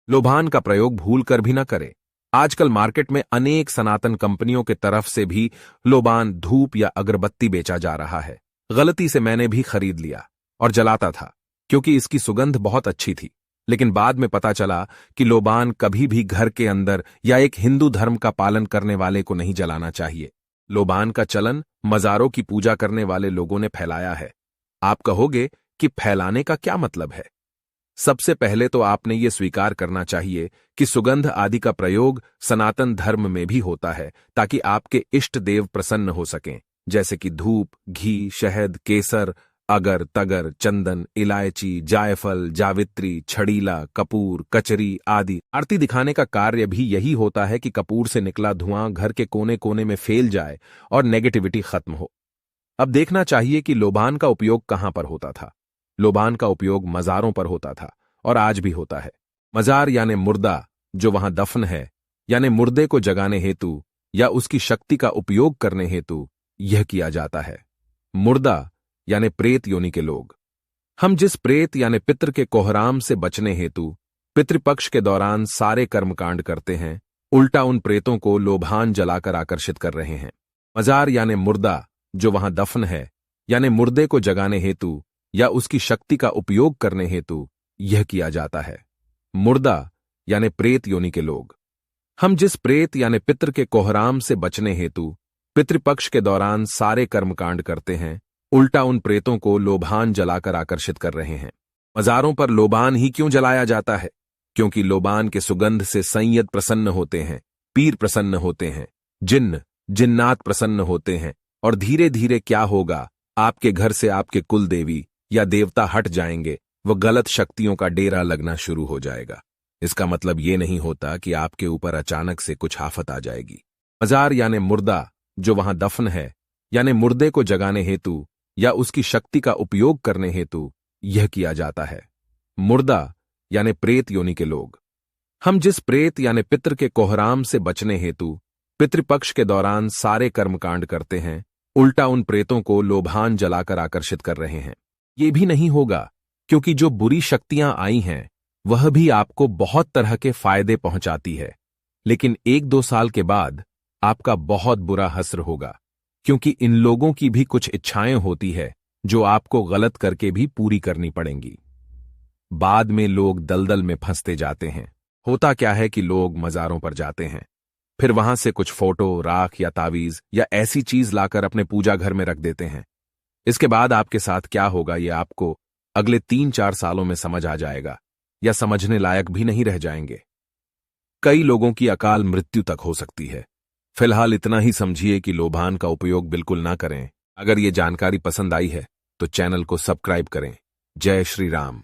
लोबान का प्रयोग भूल कर भी न करें। आजकल मार्केट में अनेक सनातन कंपनियों के तरफ से भी लोबान धूप या अगरबत्ती बेचा जा रहा है। गलती से मैंने भी खरीद लिया और जलाता था क्योंकि इसकी सुगंध बहुत अच्छी थी, लेकिन बाद में पता चला कि लोबान कभी भी घर के अंदर या एक हिंदू धर्म का पालन करने वाले को नहीं जलाना चाहिए। लोबान का चलन मज़ारों की पूजा करने वाले लोगों ने फैलाया है। आप कहोगे कि फैलाने का क्या मतलब है? सबसे पहले तो आपने ये स्वीकार करना चाहिए कि सुगंध आदि का प्रयोग सनातन धर्म में भी होता है ताकि आपके इष्ट देव प्रसन्न हो सकें, जैसे कि धूप, घी, शहद, केसर, अगर, तगर, चंदन, इलायची, जायफल, जावित्री, छड़ीला, कपूर, कचरी आदि। आरती दिखाने का कार्य भी यही होता है कि कपूर से निकला धुआं घर के कोने कोने में फैल जाए और नेगेटिविटी खत्म हो। अब देखना चाहिए कि लोबान का उपयोग कहां पर होता था। लोबान का उपयोग मज़ारों पर होता था और आज भी होता है। मज़ार यानी मुर्दा जो वहां दफन है, यानी मुर्दे को जगाने हेतु या उसकी शक्ति का उपयोग करने हेतु यह किया जाता है। मुर्दा यानी प्रेत योनि के लोग। हम जिस प्रेत यानी पितृ के कोहराम से बचने हेतु पितृपक्ष के दौरान सारे कर्मकांड करते हैं, उल्टा उन प्रेतों को लोबान जलाकर आकर्षित कर रहे हैं। मज़ार यानी मुर्दा जो वहां दफन है, यानी मुर्दे को जगाने हेतु या उसकी शक्ति का उपयोग करने हेतु यह किया जाता है। मुर्दा यानी प्रेत योनि के लोग। हम जिस प्रेत यानी पितृ के कोहराम से बचने हेतु पितृपक्ष के दौरान सारे कर्मकांड करते हैं, उल्टा उन प्रेतों को लोबान जलाकर आकर्षित कर रहे हैं। मज़ारों पर लोबान ही क्यों जलाया जाता है? क्योंकि लोबान के सुगंध से सैयद प्रसन्न होते हैं, पीर प्रसन्न होते हैं, जिन्नात प्रसन्न होते हैं और धीरे धीरे क्या होगा, आपके घर से आपके कुल देवी या देवता हट जाएंगे, वह गलत शक्तियों का डेरा लगना शुरू हो जाएगा। इसका मतलब ये नहीं होता कि आपके ऊपर अचानक से कुछ आफत आ जाएगी। मज़ार यानी मुर्दा जो वहां दफन है, यानी मुर्दे को जगाने हेतु या उसकी शक्ति का उपयोग करने हेतु यह किया जाता है। मुर्दा यानी प्रेत योनि के लोग। हम जिस प्रेत यानी पितृ के कोहराम से बचने हेतु पितृपक्ष के दौरान सारे कर्मकांड करते हैं, उल्टा उन प्रेतों को लोबान जलाकर आकर्षित कर रहे हैं। ये भी नहीं होगा क्योंकि जो बुरी शक्तियां आई हैं वह भी आपको बहुत तरह के फायदे पहुंचाती है, लेकिन 1-2 साल के बाद आपका बहुत बुरा हस्र होगा क्योंकि इन लोगों की भी कुछ इच्छाएं होती है जो आपको गलत करके भी पूरी करनी पड़ेंगी। बाद में लोग दलदल में फंसते जाते हैं। होता क्या है कि लोग मज़ारों पर जाते हैं, फिर वहां से कुछ फोटो, राख या तावीज या ऐसी चीज लाकर अपने पूजा घर में रख देते हैं। इसके बाद आपके साथ क्या होगा ये आपको अगले 3-4 सालों में समझ आ जाएगा या समझने लायक भी नहीं रह जाएंगे। कई लोगों की अकाल मृत्यु तक हो सकती है। फिलहाल इतना ही समझिए कि लोबान का उपयोग बिल्कुल ना करें। अगर ये जानकारी पसंद आई है तो चैनल को सब्सक्राइब करें। जय श्री राम।